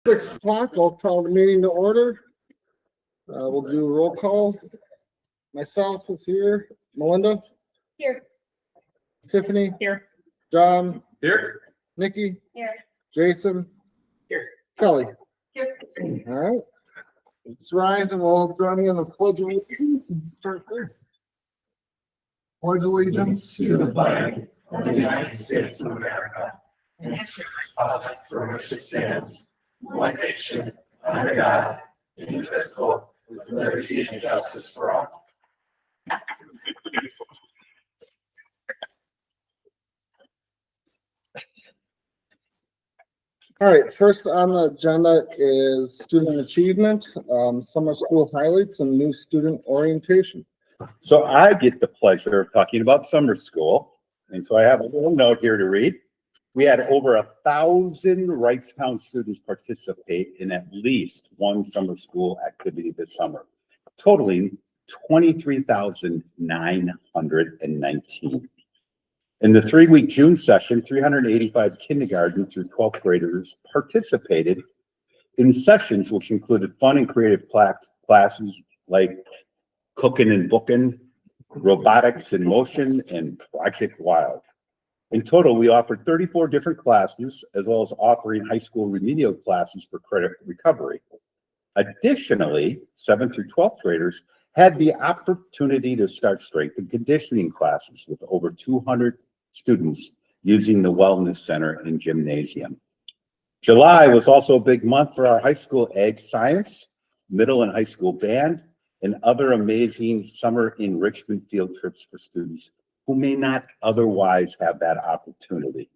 6 o'clock, I'll call the meeting to order. We'll do a roll call. Myself is here. Melinda? Here. Tiffany? Here. John? Here. Nikki? Here. Jason? Here. Kelly? Here. All right. Let's rise and we'll join me in the pledge of allegiance and start there. Pledge allegiance To the flag of the United States of America and to the republic for which it stands, one nation, under God, indivisible, with liberty and justice for all. All right, first on the agenda is student achievement, summer school highlights, and new student orientation. So I get the pleasure of talking about summer school. And so I have a little note here to read. We had over 1,000 Wrightstown students participate in at least one summer school activity this summer, totaling 23,919. In the 3-week June session, 385 kindergarten through 12th graders participated in sessions which included fun and creative classes like cooking and booking, robotics in motion, and Project Wild. In total, we offered 34 different classes, as well as offering high school remedial classes for credit recovery. Additionally, 7th through 12th graders had the opportunity to start strength and conditioning classes with over 200 students using the Wellness Center and gymnasium. July was also a big month for our high school ag science, middle and high school band, and other amazing summer enrichment field trips for students who may not otherwise have that opportunity.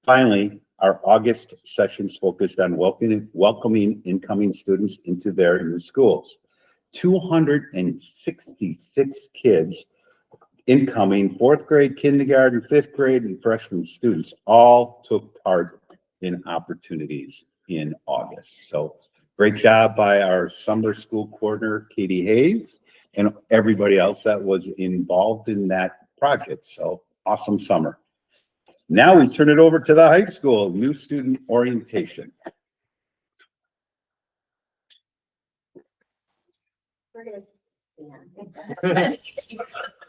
Finally, our August sessions focused on welcoming incoming students into their new schools. 266 kids incoming 4th grade, kindergarten, 5th grade, and freshman students all took part in opportunities in August. So great job by our summer school coordinator, Katie Hayes, and everybody else that was involved in that project. So awesome summer. Now we turn it over to the high school, new student orientation. We're gonna stand.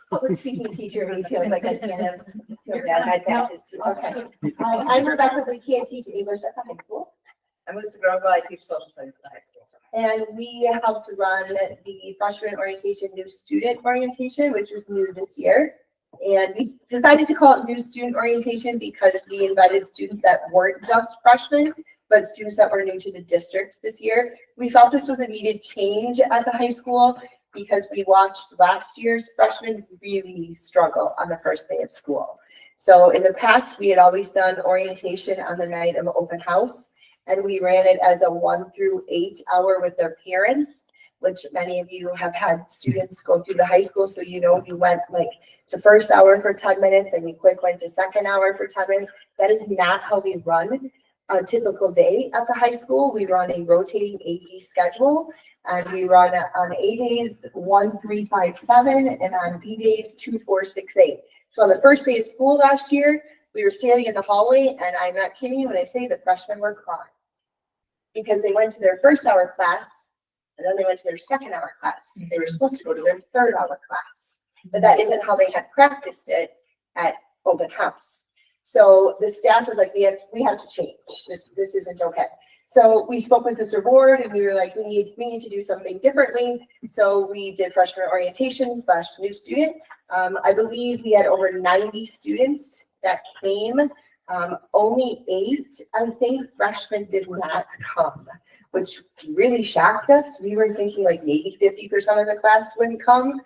Public speaking teacher, me feels like I can't have, feel bad, my back is too, okay. I'm Rebecca, we can't teach English at the high school. I'm Lisa Grongo, I teach social studies at the high school. And we helped run the freshman orientation, new student orientation, which was new this year. And we decided to call it new student orientation because we invited students that weren't just freshmen, but students that were new to the district this year. We felt this was a needed change at the high school because we watched last year's freshmen really struggle on the first day of school. So in the past, we had always done orientation on the night of open house, and we ran it as a 1 through 8 hour with their parents, which many of you have had students go through the high school. So, you know, you went like to first hour for 10 minutes and you quick went to second hour for 10 minutes. That is not how we run a typical day at the high school. We run a rotating AD schedule, and we run on A days 1, 3, 5, 7, and on B days 2, 4, 6, 8. So on the first day of school last year, we were standing in the hallway, and I'm not kidding you when I say the freshmen were crying because they went to their first hour class and then they went to their second hour class. They were supposed to go to their third hour class, but that isn't how they had practiced it at open house. So the staff was like, we have to change. This isn't okay. So we spoke with Mr. Board and we were like, we need to do something differently. So we did freshman orientation / new student. I believe we had over 90 students that came. Only 8, I think, freshmen did not come, which really shocked us. We were thinking like maybe 50% of the class would come,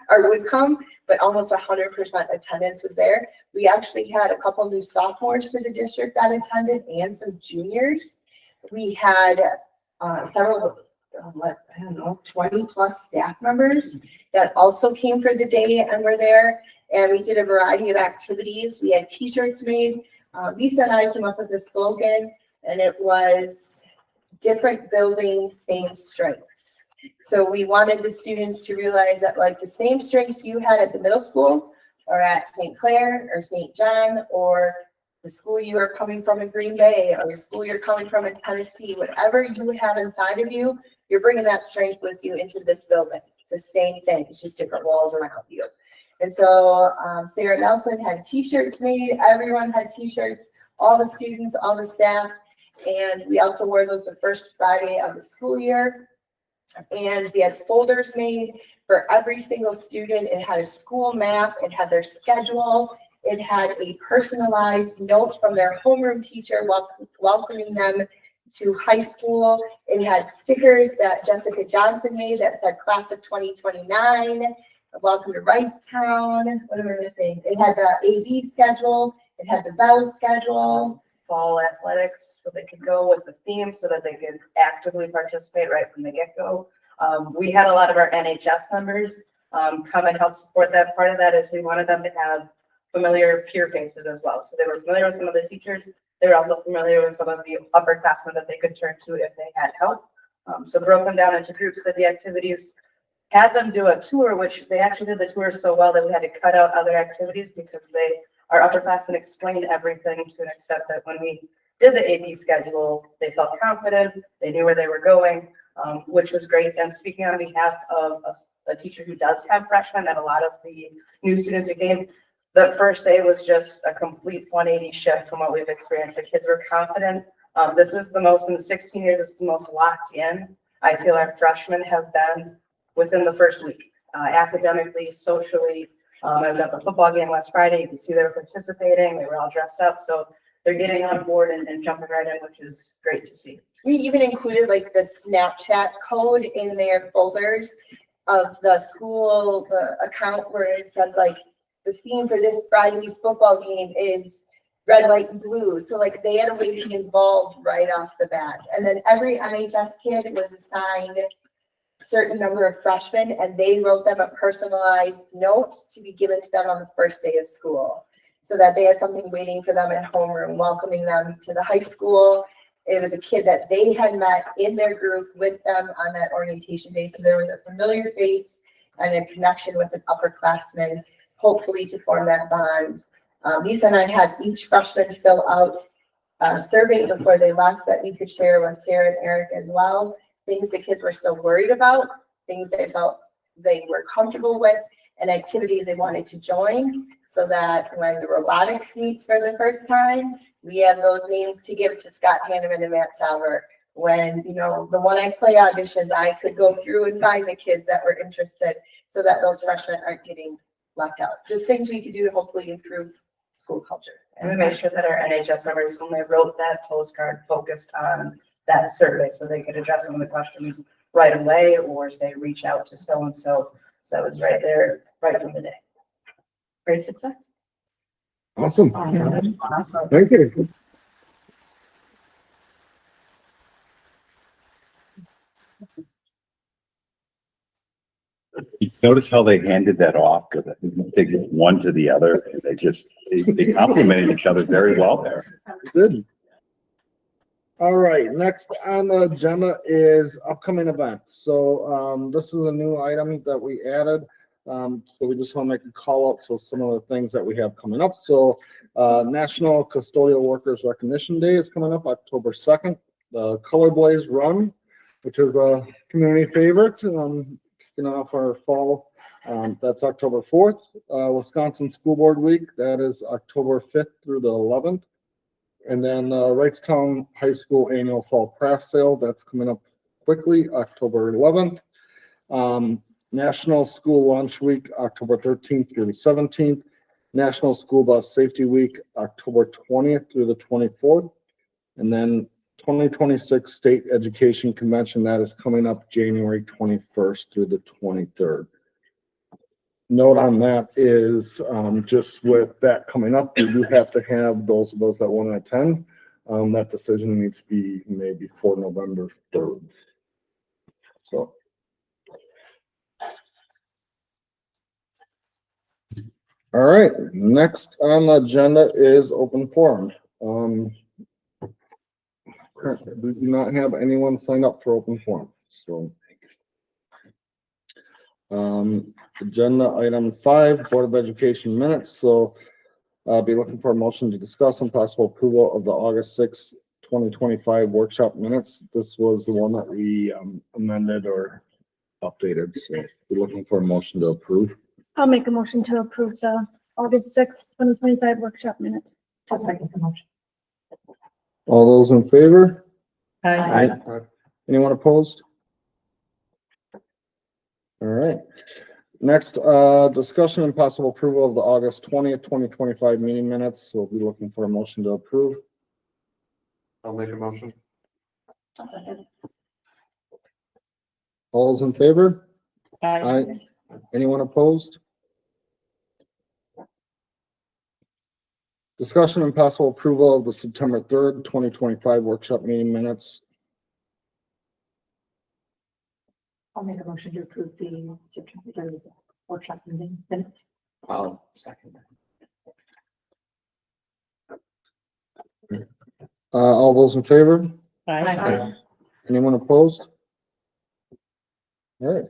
but almost 100% attendance was there. We actually had a couple new sophomores to the district that attended and some juniors. We had several, 20 plus staff members that also came for the day and were there. And we did a variety of activities. We had t-shirts made. Lisa and I came up with a slogan, and it was different buildings, same strengths. So we wanted the students to realize that like the same strengths you had at the middle school or at St. Clair or St. John or the school you are coming from in Green Bay or the school you're coming from in Tennessee, whatever you have inside of you, you're bringing that strength with you into this building. It's the same thing. It's just different walls around you. And so Sarah Nelson had t-shirts made. Everyone had t-shirts, all the students, all the staff. And we also wore those the first Friday of the school year. And we had folders made for every single student. It had a school map. It had their schedule. It had a personalized note from their homeroom teacher welcoming them to high school. It had stickers that Jessica Johnson made that said class of 2029, welcome to Wrightstown. What am I missing? It had the AV schedule. It had the bell schedule. Fall athletics, so they could go with the theme so that they could actively participate right from the get-go. We had a lot of our NHS members come and help support that. Part of that is we wanted them to have familiar peer faces as well. So they were familiar with some of the teachers. They were also familiar with some of the upperclassmen that they could turn to if they had help. So broke them down into groups, did the activities, had them do a tour, which they actually did the tour so well that we had to cut out other activities because our upperclassmen explained everything to an extent that when we did the AP schedule, they felt confident, they knew where they were going, which was great. And speaking on behalf of a teacher who does have freshmen and a lot of the new students who came, the first day was just a complete 180 shift from what we've experienced. The kids were confident. This is the most, in the 16 years, it's the most locked in I feel our freshmen have been within the first week, academically, socially. I was at the football game last Friday. You can see they were participating. They were all dressed up. So they're getting on board and jumping right in, which is great to see. We even included like the Snapchat code in their folders of the school, the account where it says like the theme for this Friday's football game is red, white, and blue. So like they had a way to be involved right off the bat. And then every NHS kid was assigned a certain number of freshmen and they wrote them a personalized note to be given to them on the first day of school, so that they had something waiting for them at homeroom, welcoming them to the high school. It was a kid that they had met in their group with them on that orientation day. So there was a familiar face and a connection with an upperclassman, hopefully to form that bond. Lisa and I had each freshman fill out a survey before they left that we could share with Sarah and Eric as well. Things the kids were still worried about, things they felt they were comfortable with, and activities they wanted to join, so that when the robotics meets for the first time, we have those names to give to Scott Hanneman and Matt Sauber. When, you know, the One Act Play auditions, I could go through and find the kids that were interested so that those freshmen aren't getting left out. Just things we could do to hopefully improve school culture. And we made sure that our NHS members, when they wrote that postcard, focused on that survey so they could address some of the questions right away or say reach out to so-and-so. So that was right there, right from the day. Great success. Awesome. Awesome. Thank you. You notice how they handed that off? Because they just one to the other, and they complimented each other very well there. Good. All right, next on the agenda is upcoming events. So this is a new item that we added. So we just want to make a call out. So some of the things that we have coming up. So National Custodial Workers Recognition Day is coming up October 2nd. The Color Blaze Run, which is a community favorite, kicking off our fall. That's October 4th. Wisconsin School Board Week, that is October 5th through the 11th. And then Wrightstown High School Annual Fall Craft Sale, that's coming up quickly, October 11th. National School Lunch Week, October 13th through the 17th. National School Bus Safety Week, October 20th through the 24th. And then 2026 State Education Convention, that is coming up January 21st through the 23rd. Note on that is just with that coming up, we do have to have those of us that want to attend. That decision needs to be made before November 3rd. So. All right, next on the agenda is open forum. Currently, we do not have anyone sign up for open forum, so. Agenda item 5, Board of Education minutes. So Be looking for a motion to discuss and possible approval of the August 6th, 2025 workshop minutes. This was the one that we amended or updated, so be looking for a motion to approve. I'll make a motion to approve the August 6th, 2025 workshop minutes. I'll second the motion. All those in favor? Aye. Anyone opposed? All right. Next, discussion and possible approval of the August 20th, 2025 meeting minutes. So we'll be looking for a motion to approve. I'll make a motion. All those in favor? Aye. Anyone opposed? Discussion and possible approval of the September 3rd, 2025 workshop meeting minutes. I'll make a motion to approve the September 3rd workshop meeting minutes. I'll second that. All those in favor? Aye. Anyone opposed? All right.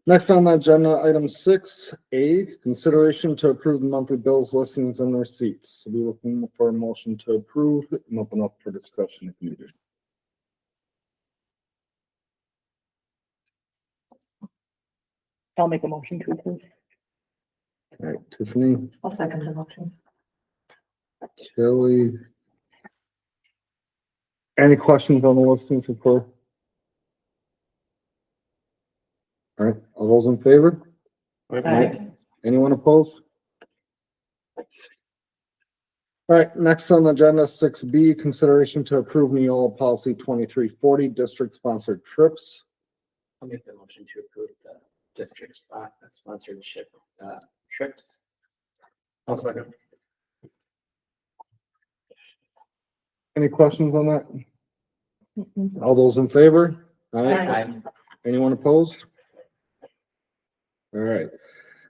Next on the agenda, item 6A, consideration to approve the monthly bills, listings, and receipts. So we're looking for a motion to approve and open up for discussion if needed. I'll make a motion to approve. All right, Tiffany, I'll second the motion. Kelly. Any questions on the listings before? All right, all those in favor? Aye. Anyone opposed? All right, next on the agenda, 6B, consideration to approve Neola policy 2340, district sponsored trips. I'll make the motion to approve the district sponsorship trips. I'll second. Any questions on that? All those in favor? Aye. Anyone opposed? All right.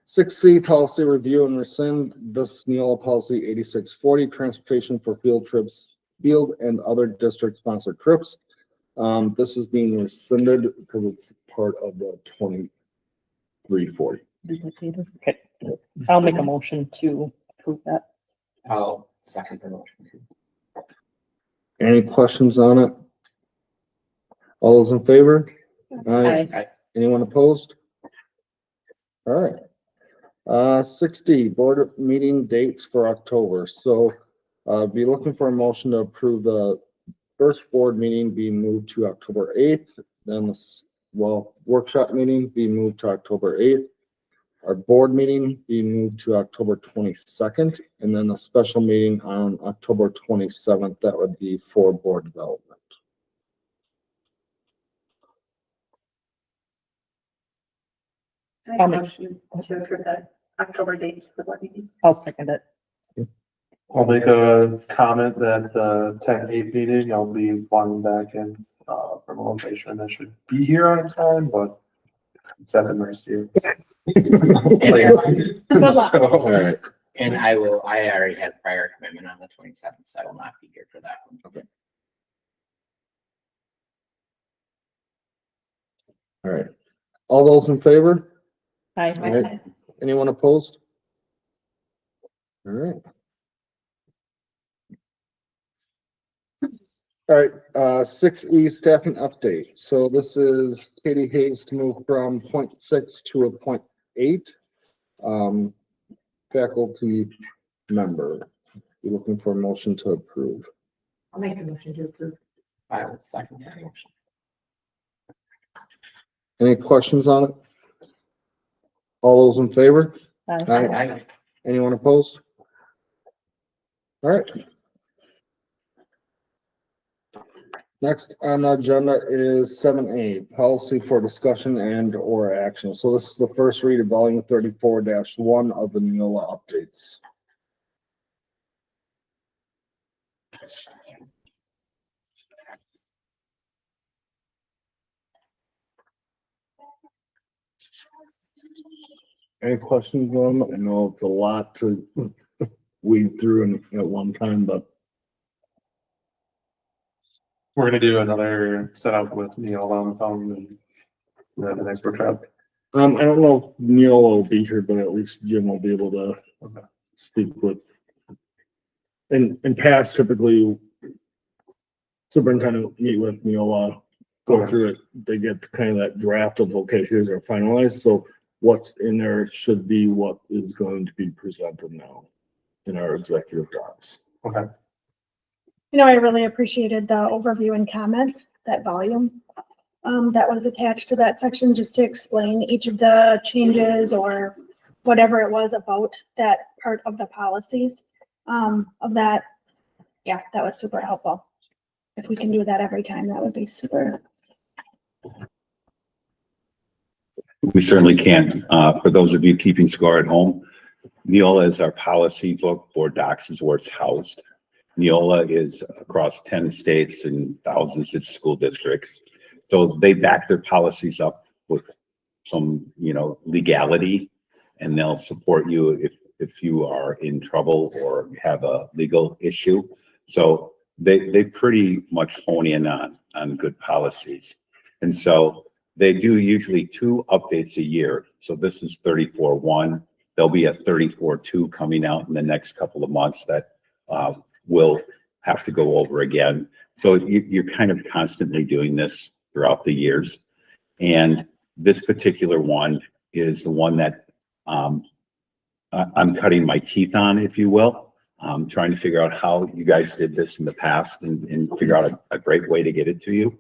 6C, policy review and rescind this Neola policy 8640, transportation for field trips, field and other district sponsored trips. This is being rescinded because it's part of the 2340. Okay, I'll make a motion to approve that. I'll second the motion. Any questions on it? All those in favor? Aye. Anyone opposed? All right. 60, board meeting dates for October. So be looking for a motion to approve the first board meeting be moved to October 8th, then the workshop meeting be moved to October 8th. Our board meeting be moved to October 22nd, and then a special meeting on October 27th. That would be for board development. I make a motion to approve the October dates for board meetings. I'll second it. I'll make a comment that the 10-8 meeting, I'll be flying back in from a location. I should be here on time, but I'm 7 years here. All right. And I already had prior commitment on the 27th, so I will not be here for that one. Okay. All right. All those in favor? Aye. All right. Anyone opposed? All right. All right, 6E staffing update. So this is Katie Hayes to move from 0.6 to a 0.8. Faculty member. You're looking for a motion to approve. I'll make a motion to approve. I will second that motion. Any questions on it? All those in favor? Aye. Aye. Anyone opposed? All right. Next on the agenda is 7A, policy for discussion and or action. So this is the first read of volume 34-1 of the Neola updates. Any questions on them? I know it's a lot to weed through at one time, but We're gonna do another setup with Neil on the phone and have the next workshop. I don't know if Neil will be here, but at least Jim will be able to speak with, in past typically superintendent meet with Neola, go through it, they get kind of that draft of, okay, here's our finalized, so what's in there should be what is going to be presented now in our executive docs. Okay. You know, I really appreciated the overview and comments, that volume that was attached to that section, just to explain each of the changes or whatever it was about that part of the policies of that. Yeah, that was super helpful. If we can do that every time, that would be super. We certainly can. For those of you keeping score at home, Neola is our policy book. Board Docs is where it's housed. Neola is across 10 states and thousands of school districts. So they back their policies up with some, legality, and they'll support you if you are in trouble or have a legal issue. So they pretty much hone in on good policies. And so they do usually 2 updates a year. So this is 34.1. There'll be a 34.2 coming out in the next couple of months that we'll have to go over again. So you're kind of constantly doing this throughout the years. And this particular one is the one that I'm cutting my teeth on, if you will. Trying to figure out how you guys did this in the past and figure out a great way to get it to you.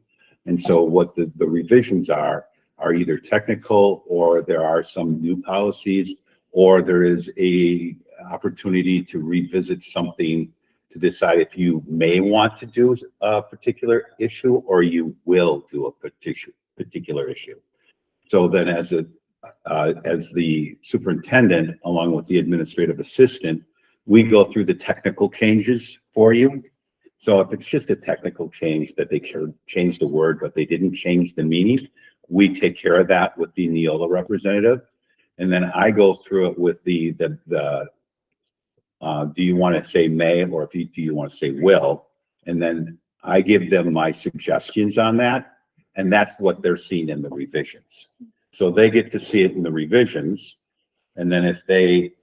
And so what the revisions are either technical, or there are some new policies, or there is a opportunity to revisit something to decide if you may want to do a particular issue or you will do a particular issue. So then as the superintendent, along with the administrative assistant, we go through the technical changes for you. So if it's just a technical change that they changed the word, but they didn't change the meaning, we take care of that with the Neola representative. And then I go through it with the do you want to say may, or do you want to say will? And then I give them my suggestions on that. And that's what they're seeing in the revisions. So they get to see it in the revisions. And then if they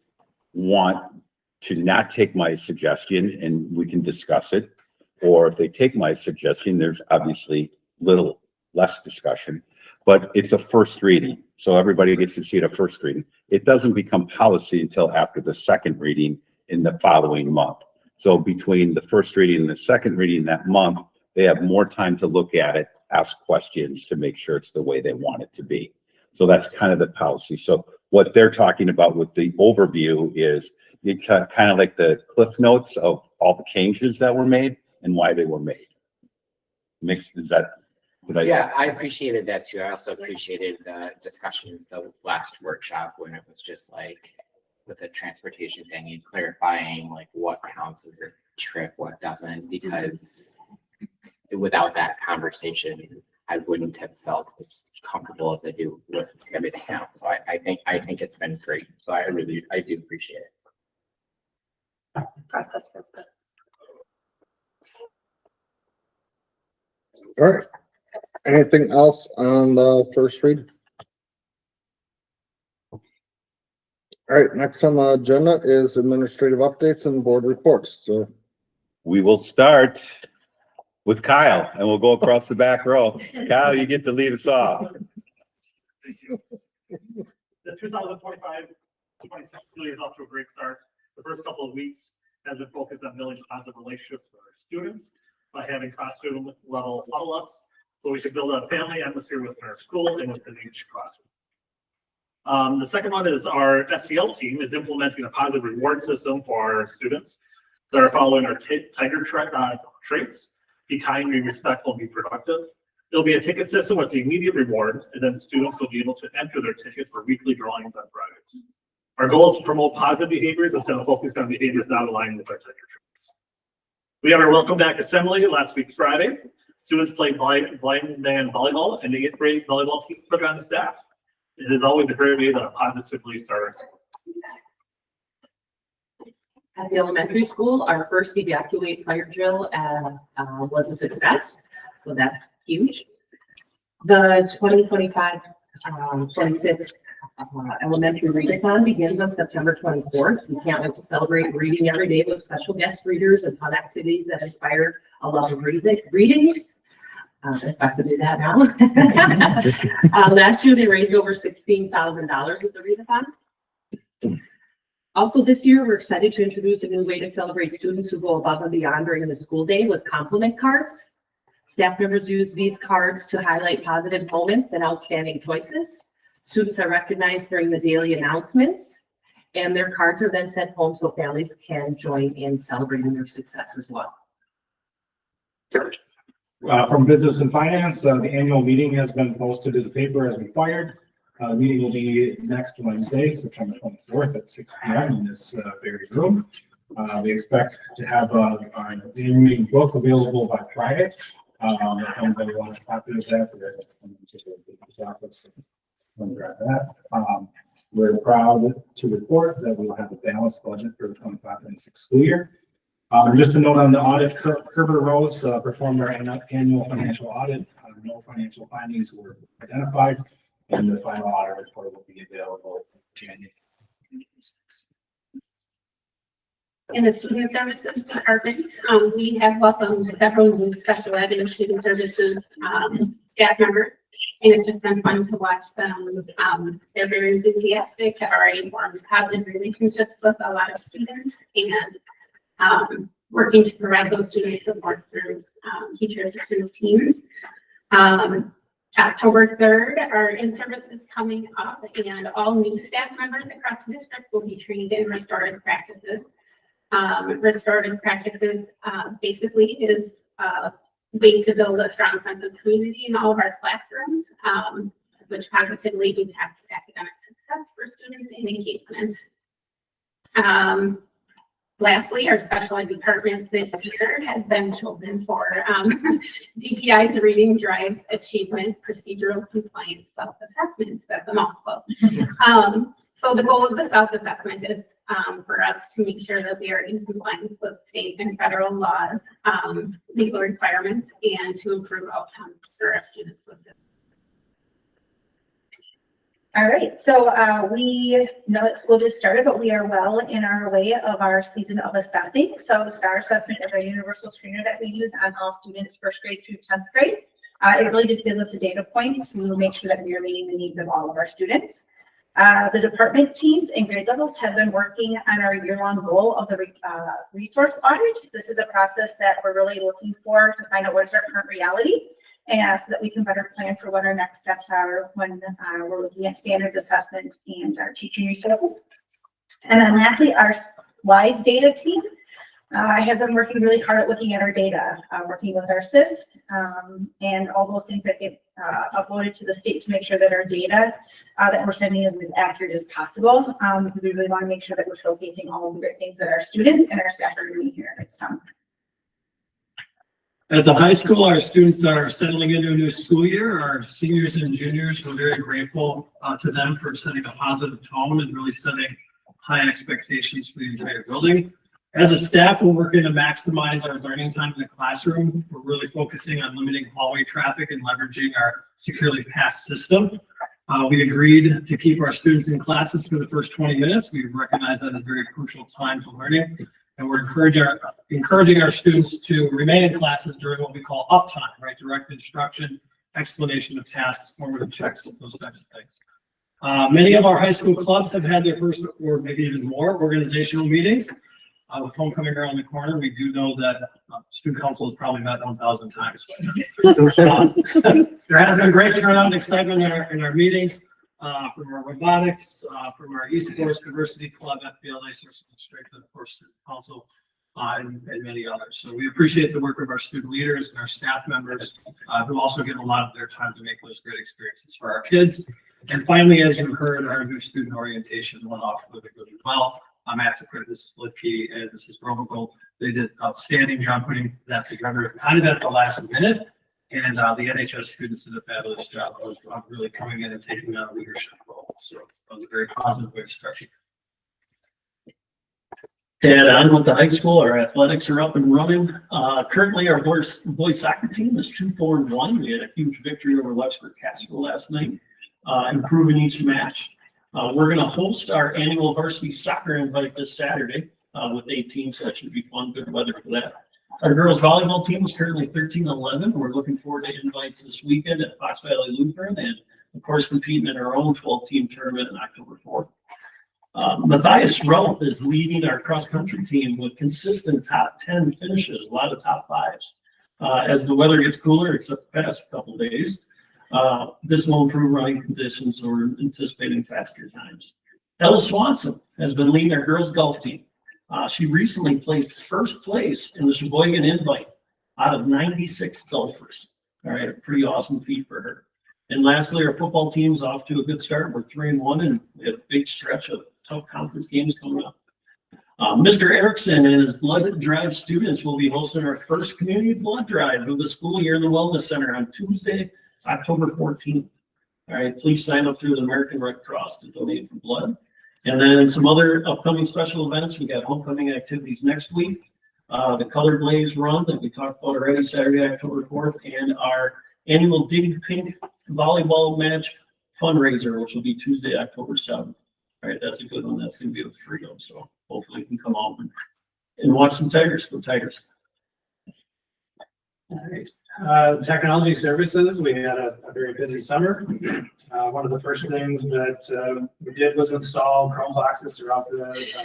want to not take my suggestion, and we can discuss it, or if they take my suggestion, there's obviously little less discussion, but it's a first reading. So everybody gets to see it a first reading. It doesn't become policy until after the second reading in the following month. So between the first reading and the second reading that month, they have more time to look at it, ask questions to make sure it's the way they want it to be. So that's kind of the policy. So what they're talking about with the overview is it kind of like the cliff notes of all the changes that were made and why they were made. Mixed, is that? Yeah, I appreciated that too. I also appreciated the discussion, the last workshop, when it was just like with the transportation thing and clarifying like what counts as a trip, what doesn't, because without that conversation, I wouldn't have felt as comfortable as I do with everything else. So I think it's been great. So I do appreciate it. Process was good. All right. Anything else on the first read? All right, next on the agenda is administrative updates and board reports. So We will start with Kyle, and we'll go across the back row. Kyle, you get to lead us off. The 2025-26 school year is off to a great start. The first couple of weeks has been focused on building positive relationships with our students by having classroom level huddle ups, so we can build a family atmosphere within our school and within each classroom. The second one is our SEL team is implementing a positive reward system for our students that are following our Tiger traits: be kind, be respectful, be productive. There'll be a ticket system with the immediate reward, and then students will be able to enter their tickets for weekly drawings on Fridays. Our goal is to promote positive behaviors instead of focusing on behaviors not aligned with our Tiger traits. We had our welcome back assembly last week Friday. Students played blind man volleyball, and the 8th grade volleyball team took on the staff. It is always a great way to positively start our school. At the elementary school, our first evacuate fire drill was a success, so that's huge. The 2025-26 Elementary readathon begins on September 24th. We can't wait to celebrate reading every day with special guest readers and fun activities that inspire a love of reading. If I could do that now. Last year, they raised over $16,000 with the readathon. Also this year, we're excited to introduce a new way to celebrate students who go above and beyond during the school day with compliment cards. Staff members use these cards to highlight positive moments and outstanding choices. Students are recognized during the daily announcements, and their cards are then sent home so families can join in celebrating their success as well. From Business and Finance, the annual meeting has been posted to the paper as required. The meeting will be next Wednesday, September 24th at 6 p.m. in this very room. We expect to have our annual meeting book available by Friday. If anybody wants a copy of that, we're going to the office and grab that. We're proud to report that we will have a balanced budget for the 25-26 school year. Just a note on the audit, Kerber Rose performed our annual financial audit. No financial findings were identified, and the final audit report will be available in January. In the Student Services Department, we have welcomed several new special ed and student services staff members, and it's just been fun to watch them. They're very enthusiastic, have already formed positive relationships with a lot of students, and working to provide those students support through teacher assistance teams. October 3rd, our in-service is coming up, and all new staff members across the district will be trained in restorative practices. Restorative practices basically is a way to build a strong sense of community in all of our classrooms, which positively impacts academic success for students and engagement. Lastly, our special ed department this year has been chosen for DPI's Reading Drives Achievement Procedural Compliance Self-Assessment. That's a mouthful. So the goal of the self-assessment is for us to make sure that we are in compliance with state and federal laws, legal requirements, and to improve outcomes for our students with this. All right, so we know that school just started, but we are well in our way of our season of assessing. So STAR assessment is our universal screener that we use on all students 1st grade through 10th grade. It really just gives us a data point to make sure that we are meeting the needs of all of our students. The department teams and grade levels have been working on our year-long goal of the resource audit. This is a process that we're really looking for to find out what is our current reality, and so that we can better plan for what our next steps are when we're looking at standards assessment and our teaching resources. And then lastly, our WISE data team has been working really hard at looking at our data, working with our SIS and all those things that get uploaded to the state to make sure that our data that we're sending is as accurate as possible. We really want to make sure that we're showcasing all of the great things that our students and our staff are doing here at STEM. At the high school, our students are settling into a new school year. Our seniors and juniors, we're very grateful to them for setting a positive tone and really setting high expectations for the entire building. As a staff, we're working to maximize our learning time in the classroom. We're really focusing on limiting hallway traffic and leveraging our securely passed system. We agreed to keep our students in classes for the first 20 minutes. We recognize that as a very crucial time to learning. And we're encouraging our students to remain in classes during what we call uptime, right? Direct instruction, explanation of tasks, formative checks, those types of things. Many of our high school clubs have had their first, or maybe even more, organizational meetings. With homecoming around the corner, we do know that student council has probably met 1,000 times. There has been great turnout and excitement in our meetings. From our robotics, from our esports, diversity club, FBLA, strength, and of course, student council, and many others. So we appreciate the work of our student leaders and our staff members who also give a lot of their time to make those great experiences for our kids. And finally, as you heard, our new student orientation went off really, really well. I'm after credit Mrs. Lipke and Mrs. Romagold. They did an outstanding job putting that together kind of at the last minute. And the NHS students did a fabulous job of really coming in and taking on a leadership role. So that was a very positive way to start. To add on with the high school, our athletics are up and running. Currently, our boys soccer team is 2-4-1. We had a huge victory over Wexford Castle last night, improving each match. We're gonna host our annual varsity soccer invite this Saturday, with 8 teams. That should be fun, good weather for that. Our girls volleyball team is currently 13-11. We're looking forward to invites this weekend at Fox Valley Lutheran and of course competing in our own 12-team tournament on October 4th. Matthias Ralph is leading our cross-country team with consistent top 10 finishes, a lot of top 5s. As the weather gets cooler, except the past couple of days, this will improve running conditions, so we're anticipating faster times. Ella Swanson has been leading our girls golf team. She recently placed first place in the Sheboygan Invite out of 96 golfers. All right, a pretty awesome feat for her. And lastly, our football team's off to a good start. We're 3-1, and we have a big stretch of tough conference games coming up. Mr. Erickson and his blood drive students will be hosting our first community blood drive of the school year in the Wellness Center on Tuesday, October 14th. All right, please sign up through the American Red Cross to donate for blood. And then some other upcoming special events. We got homecoming activities next week. The Color Blaze Run that we talked about already, Saturday, October 4th, and our annual Dig Pink volleyball match fundraiser, which will be Tuesday, October 7th. All right, that's a good one. That's going to be with Freedom. So hopefully you can come out and watch some Tigers. Go Tigers. All right. Technology services, we had a very busy summer. One of the first things that we did was install Chrome boxes throughout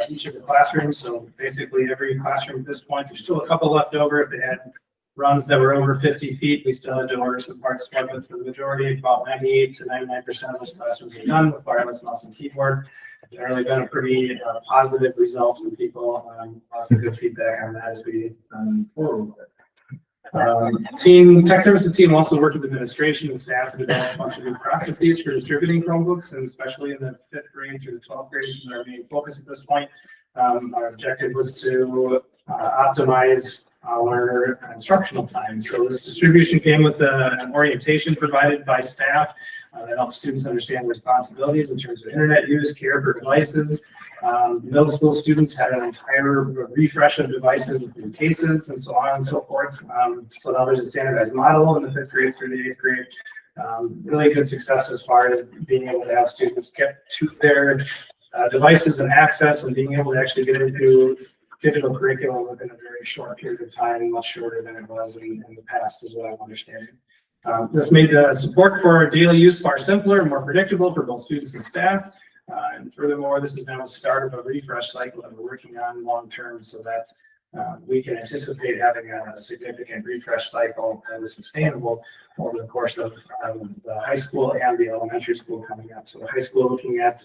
each of the classrooms. So basically every classroom at this point, there's still a couple left over. If they had runs that were over 50 feet, we still had to order some parts for the majority. About 98 to 99% of those classrooms are done with wireless mouse and keyboard. Generally been a pretty positive result from people. Lots of good feedback on that as we forward with it. Tech services team also worked with administration and staff to develop a bunch of new processes for distributing Chromebooks, and especially in the 5th grade through the 12th grade, which is our main focus at this point. Our objective was to optimize our instructional time. So this distribution came with an orientation provided by staff that helps students understand responsibilities in terms of internet use, care for devices. Middle school students had an entire refresh of devices with new cases and so on and so forth. So now there's a standardized model in the 5th grade through the 8th grade. Really good success as far as being able to have students get to their devices and access and being able to actually get into digital curriculum within a very short period of time, much shorter than it was in the past, is what I'm understanding. This made the support for daily use far simpler and more predictable for both students and staff. And furthermore, this is now the start of a refresh cycle that we're working on long term so that we can anticipate having a significant refresh cycle that is sustainable over the course of the high school and the elementary school coming up. So the high school looking at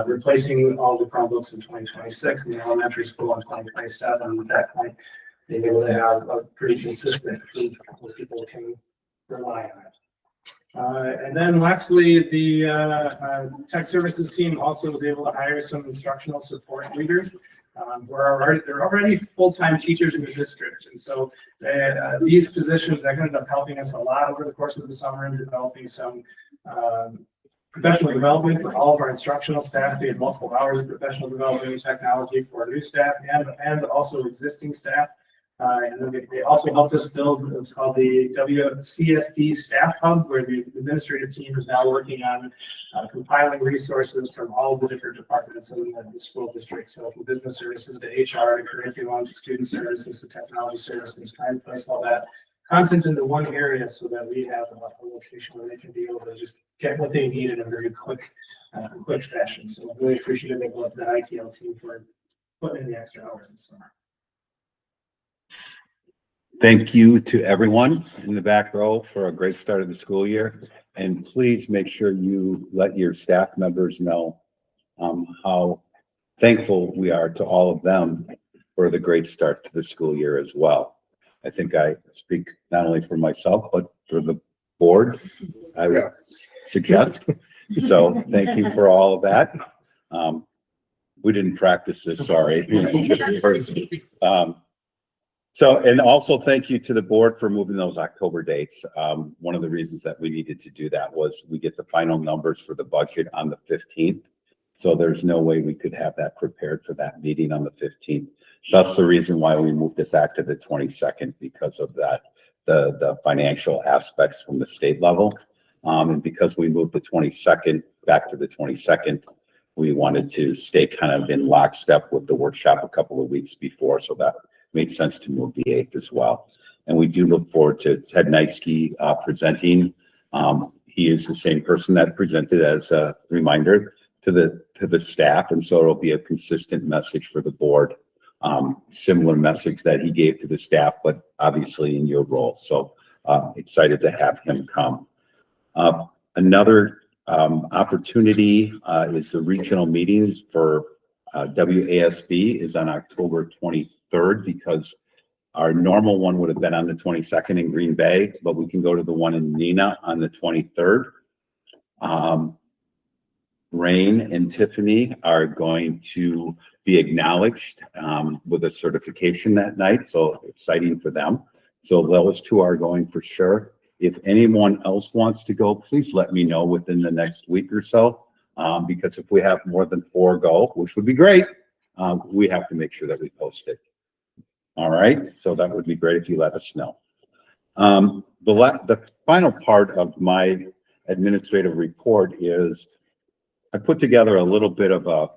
replacing all the Chromebooks in 2026 and the elementary school in 2027. At that point, being able to have a pretty consistent fleet where people can rely on it. And then lastly, the tech services team also was able to hire some instructional support leaders. They're already full-time teachers in the district. And so these positions, they're going to end up helping us a lot over the course of the summer in developing some professional development for all of our instructional staff. We had multiple hours of professional development and technology for new staff and also existing staff. And then they also helped us build what's called the Wcsd Staff Hub, where the administrative team is now working on compiling resources from all of the different departments in the school district. So from business services to HR to curriculum to student services to technology services, trying to place all that content into one area so that we have a location where they can be able to just get what they need in a very quick fashion. So I'm really appreciative of the ITL team for putting in the extra hours this summer. Thank you to everyone in the back row for a great start of the school year. And please make sure you let your staff members know how thankful we are to all of them for the great start to the school year as well. I think I speak not only for myself, but for the board, I would suggest. So thank you for all of that. We didn't practice this, sorry. So, and also thank you to the board for moving those October dates. One of the reasons that we needed to do that was we get the final numbers for the budget on the 15th. So there's no way we could have that prepared for that meeting on the 15th. That's the reason why we moved it back to the 22nd, because of that, the financial aspects from the state level. And because we moved the 22nd back to the 22nd, we wanted to stay kind of in lockstep with the workshop a couple of weeks before, so that made sense to move the 8th as well. And we do look forward to Ted Knightsky presenting. He is the same person that presented as a reminder to the staff, and so it'll be a consistent message for the board. Similar message that he gave to the staff, but obviously in your role. So excited to have him come. Another opportunity is the regional meetings for WASB is on October 23rd, because our normal one would have been on the 22nd in Green Bay, but we can go to the one in Neenah on the 23rd. Rain and Tiffany are going to be acknowledged with a certification that night, so exciting for them. So those two are going for sure. If anyone else wants to go, please let me know within the next week or so, because if we have more than 4 go, which would be great, we have to make sure that we post it. All right, so that would be great if you let us know. The final part of my administrative report is I put together a little bit of a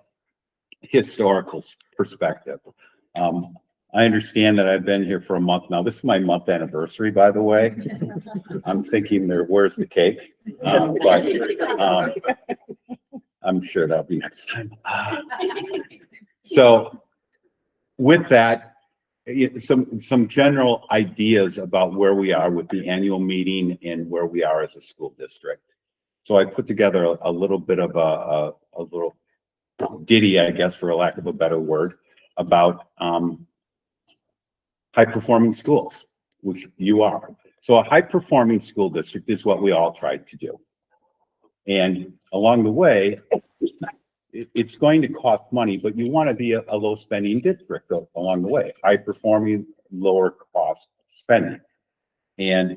historical perspective. I understand that I've been here for a month now. This is my month anniversary, by the way. I'm thinking where's the cake? But I'm sure that'll be next time. So with that, some general ideas about where we are with the annual meeting and where we are as a school district. So I put together a little bit of a little ditty, I guess, for a lack of a better word, about high-performing schools, which you are. So a high-performing school district is what we all tried to do. And along the way, it's going to cost money, but you want to be a low-spending district along the way, high-performing, lower-cost spending. And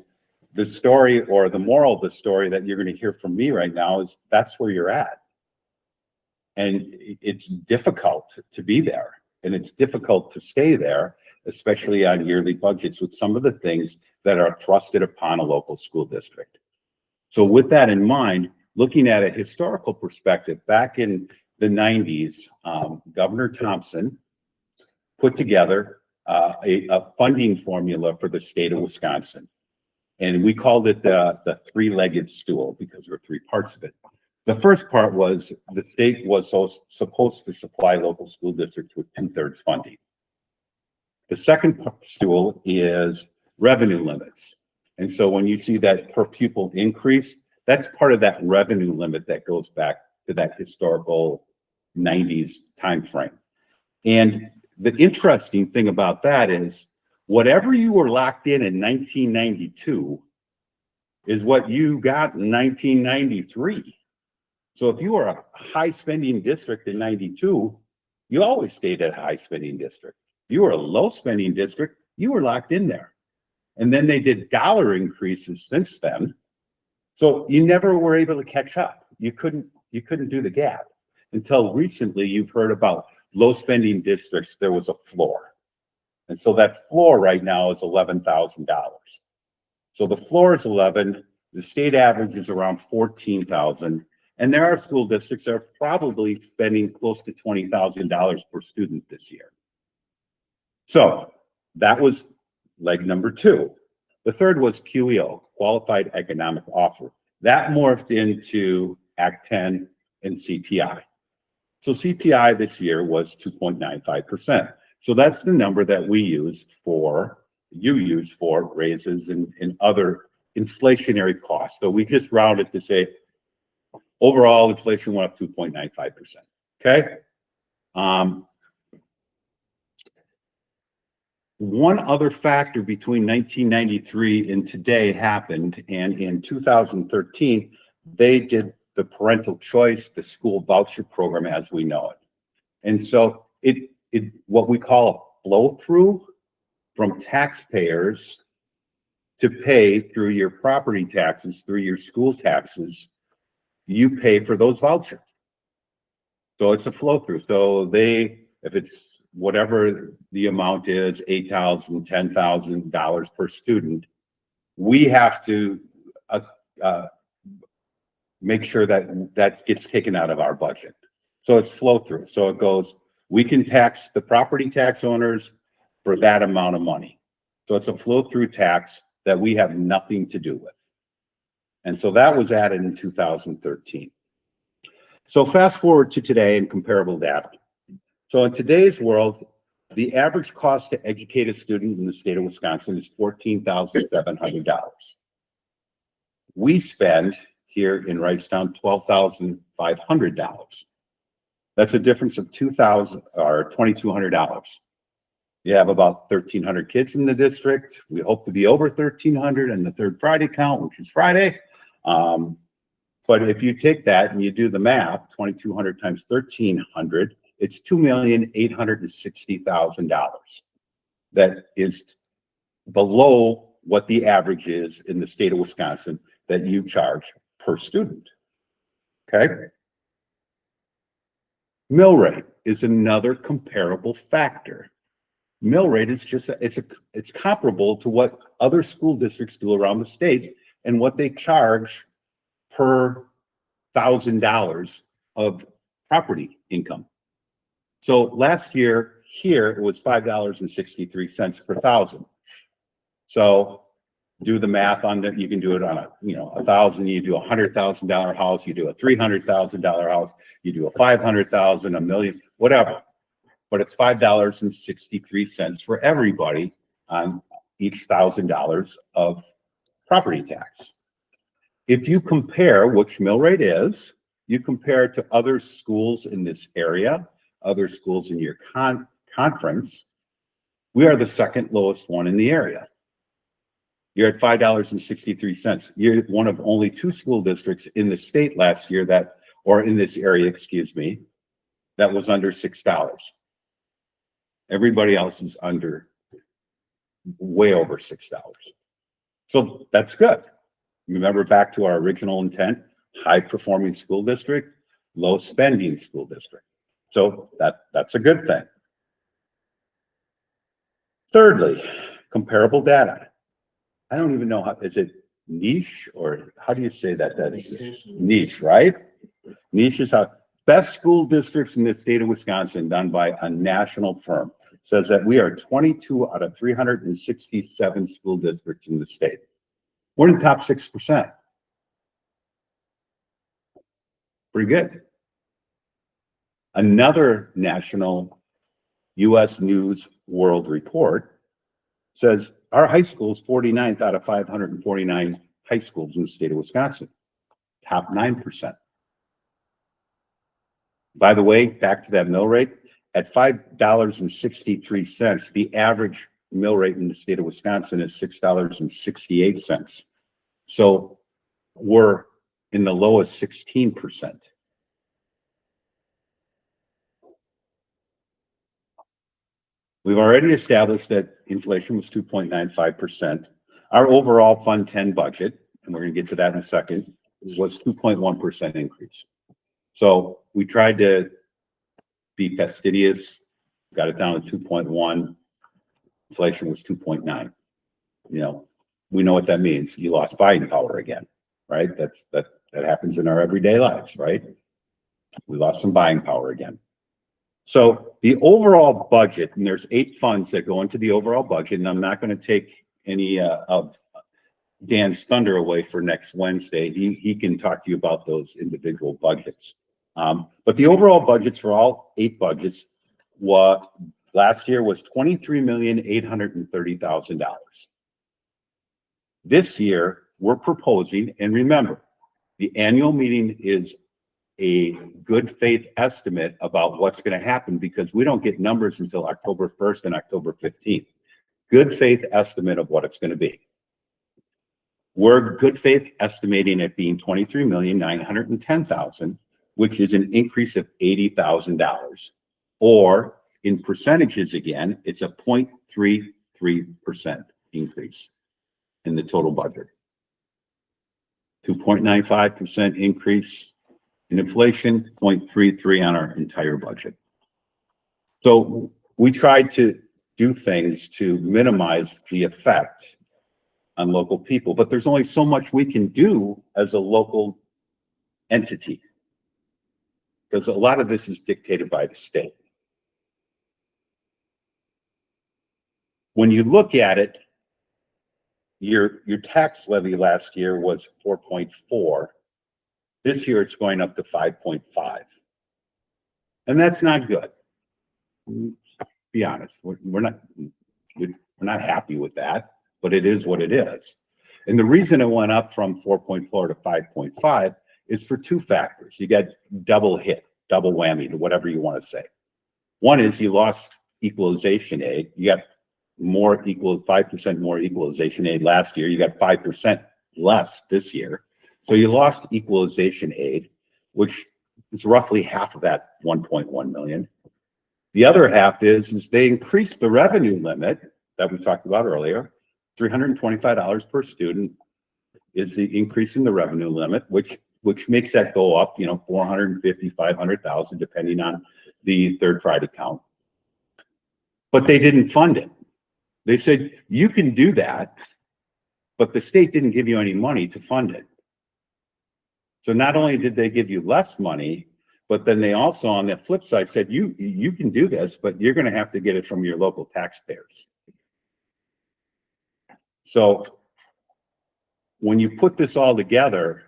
the story, or the moral of the story that you're going to hear from me right now, is that's where you're at. And it's difficult to be there, and it's difficult to stay there, especially on yearly budgets with some of the things that are thrusted upon a local school district. So with that in mind, looking at a historical perspective, back in the 90s, Governor Thompson put together a funding formula for the state of Wisconsin. And we called it the three-legged stool because there were 3 parts of it. The first part was the state was supposed to supply local school districts with 2/3 funding. The second stool is revenue limits. And so when you see that per pupil increase, that's part of that revenue limit that goes back to that historical 90s timeframe. And the interesting thing about that is whatever you were locked in 1992 is what you got in 1993. So if you were a high spending district in 92, you always stayed at a high spending district. If you were a low spending district, you were locked in there. And then they did dollar increases since then. So you never were able to catch up. You couldn't do the gap. Until recently, you've heard about low spending districts, there was a floor. And so that floor right now is $11,000. So the floor is 11, the state average is around 14,000. And there are school districts that are probably spending close to $20,000 per student this year. So that was leg number 2. The third was QEO, Qualified Economic Offer. That morphed into Act 10 and CPI. So CPI this year was 2.95%. So that's the number that we used for, you use for raises and other inflationary costs. So we just rounded to say, overall inflation went up 2.95%, okay? One other factor between 1993 and today happened, and in 2013, they did the parental choice, the school voucher program as we know it. And so it what we call a flow through from taxpayers to pay through your property taxes, through your school taxes, you pay for those vouchers. So it's a flow through. So if it's whatever the amount is, $8,000, $10,000 per student, we have to make sure that that gets taken out of our budget. So it's flow through. So it goes, we can tax the property tax owners for that amount of money. So it's a flow through tax that we have nothing to do with. And so that was added in 2013. So fast forward to today and comparable data. So in today's world, the average cost to educate a student in the state of Wisconsin is $14,700. We spend here in Wrightstown $12,500. That's a difference of $2,000 or $2,200. You have about 1,300 kids in the district. We hope to be over 1,300 in the third Friday count, which is Friday. But if you take that and you do the math, 2,200 times 1,300, it's $2,860,000. That is below what the average is in the state of Wisconsin that you charge per student. Okay? Mill rate is another comparable factor. Mill rate is just, it's comparable to what other school districts do around the state and what they charge per $1,000 of property income. So last year here, it was $5.63 per thousand. So do the math on that. You can do it on a, you know, 1,000, you do a $100,000 house, you do a $300,000 house, you do a 500,000, a million, whatever. But it's $5.63 for everybody on each $1,000 of property tax. If you compare which mill rate is, you compare it to other schools in this area, other schools in your conference, we are the second lowest one in the area. You're at $5.63. You're one of only 2 school districts in the state last year that, or in this area, excuse me, that was under $6. Everybody else is under, way over $6. So that's good. Remember back to our original intent, high performing school district, low spending school district. So that's a good thing. Thirdly, comparable data. I don't even know how, is it niche or how do you say that? That is niche, right? Niche is how best school districts in the state of Wisconsin done by a national firm says that we are 22 out of 367 school districts in the state. We're in the top 6%. Pretty good. Another national U.S. News World Report says our high school is 49th out of 549 high schools in the state of Wisconsin. Top 9%. By the way, back to that mill rate, at $5.63, the average mill rate in the state of Wisconsin is $6.68. So we're in the lowest 16%. We've already established that inflation was 2.95%. Our overall Fund 10 budget, and we're going to get to that in a second, was 2.1% increase. So we tried to be fastidious, got it down to 2.1. Inflation was 2.9. You know, we know what that means. You lost buying power again, right? That happens in our everyday lives, right? We lost some buying power again. So the overall budget, and there's 8 funds that go into the overall budget, and I'm not going to take any of Dan's thunder away for next Wednesday. He can talk to you about those individual budgets. But the overall budgets for all 8 budgets, what last year was $23,830,000. This year, we're proposing, and remember, the annual meeting is a good faith estimate about what's going to happen because we don't get numbers until October 1st and October 15th. Good faith estimate of what it's going to be. We're good faith estimating it being $23,910,000, which is an increase of $80,000. Or in percentages again, it's a 0.33% increase in the total budget. 2.95% increase in inflation, 0.33 on our entire budget. So we tried to do things to minimize the effect on local people, but there's only so much we can do as a local entity. because a lot of this is dictated by the state. When you look at it, your tax levy last year was 4.4. This year it's going up to 5.5. And that's not good. Be honest, we're not happy with that, but it is what it is. And the reason it went up from 4.4 to 5.5 is for two factors. You got double hit, double whammy, whatever you want to say. One is you lost equalization aid. You got 5% more equalization aid last year. You got 5% less this year. So you lost equalization aid, which is roughly half of that 1.1 million. The other half is they increased the revenue limit that we talked about earlier. $325 per student is the increase in the revenue limit, which makes that go up, 450, 500,000, depending on the third Friday count. But they didn't fund it. They said, you can do that, but the state didn't give you any money to fund it. So not only did they give you less money, but then they also, on the flip side, said, you can do this, but you're going to have to get it from your local taxpayers. So when you put this all together,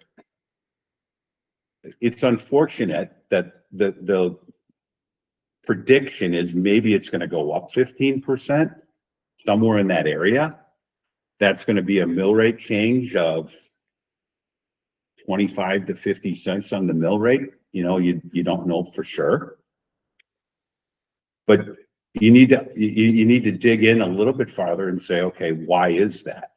it's unfortunate that the prediction is maybe it's going to go up 15%, somewhere in that area. That's going to be a mill rate change of 25 to 50 cents on the mill rate. You don't know for sure, but you need to dig in a little bit farther and say, okay, why is that?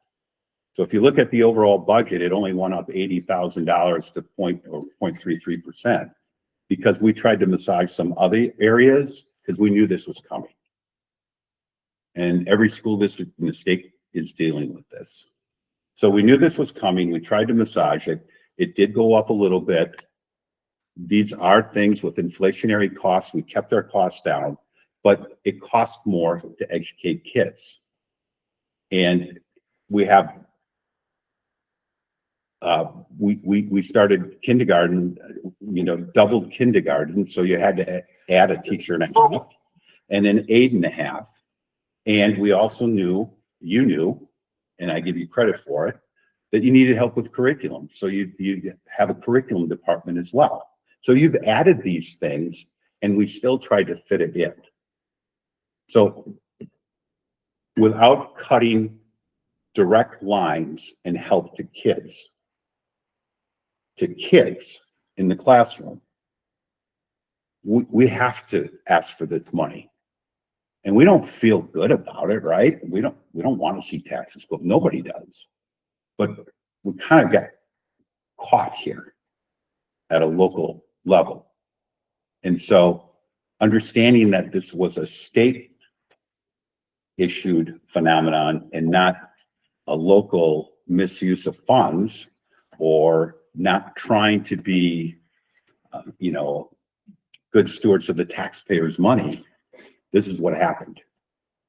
So if you look at the overall budget, it only went up $80,000 to 0.33%, because we tried to massage some other areas because we knew this was coming. And every school district in the state is dealing with this. So we knew this was coming. We tried to massage it. It did go up a little bit. These are things with inflationary costs. We kept our costs down, but it costs more to educate kids. And we have, we started kindergarten, doubled kindergarten. So you had to add a teacher and a half and an aide and a half. And we also knew, and I give you credit for it, that you needed help with curriculum. So you have a curriculum department as well. So you've added these things and we still tried to fit it in. So without cutting direct lines and help to kids in the classroom, we have to ask for this money. And we don't feel good about it, right? We don't want to see taxes go up. Nobody does. But we kind of got caught here at a local level. And so understanding that this was a state issued phenomenon and not a local misuse of funds, or not trying to be, good stewards of the taxpayers' money, this is what happened.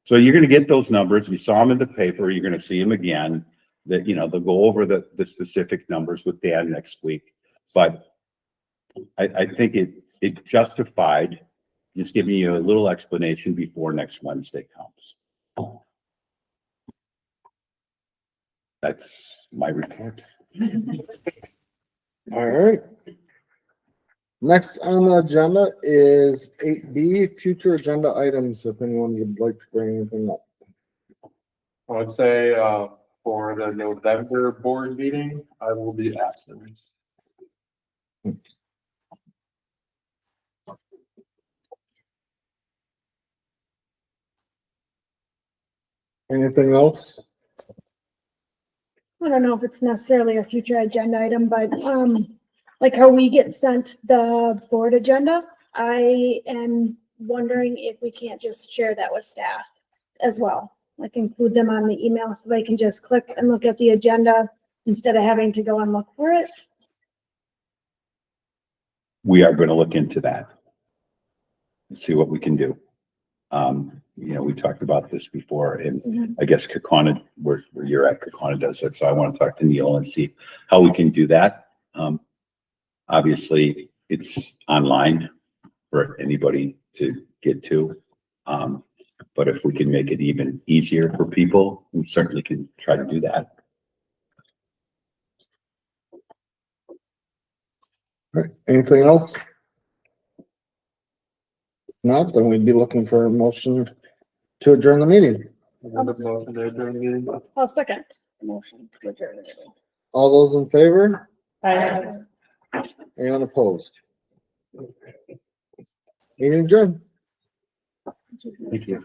So you're going to get those numbers. We saw them in the paper. You're going to see them again. That they'll go over the specific numbers with Dan next week. But I think it justified just giving you a little explanation before next Wednesday comes. That's my report. All right. Next on the agenda is 8B, future agenda items, if anyone would like to bring anything up. I would say for the November board meeting, I will be absent. Anything else? I don't know if it's necessarily a future agenda item, but like how we get sent the board agenda, I am wondering if we can't just share that with staff as well. Like include them on the email so they can just click and look at the agenda instead of having to go and look for it. We are going to look into that and see what we can do. We talked about this before, and I guess Kakana, where you're at, Kakana does it. So I want to talk to Neil and see how we can do that. Obviously, it's online for anybody to get to. But if we can make it even easier for people, we certainly can try to do that. All right, anything else? Not, then we'd be looking for a motion to adjourn the meeting. I'll second. Motion to adjourn the meeting. All those in favor? Aye. Anyone opposed? Meeting adjourned. Thank you.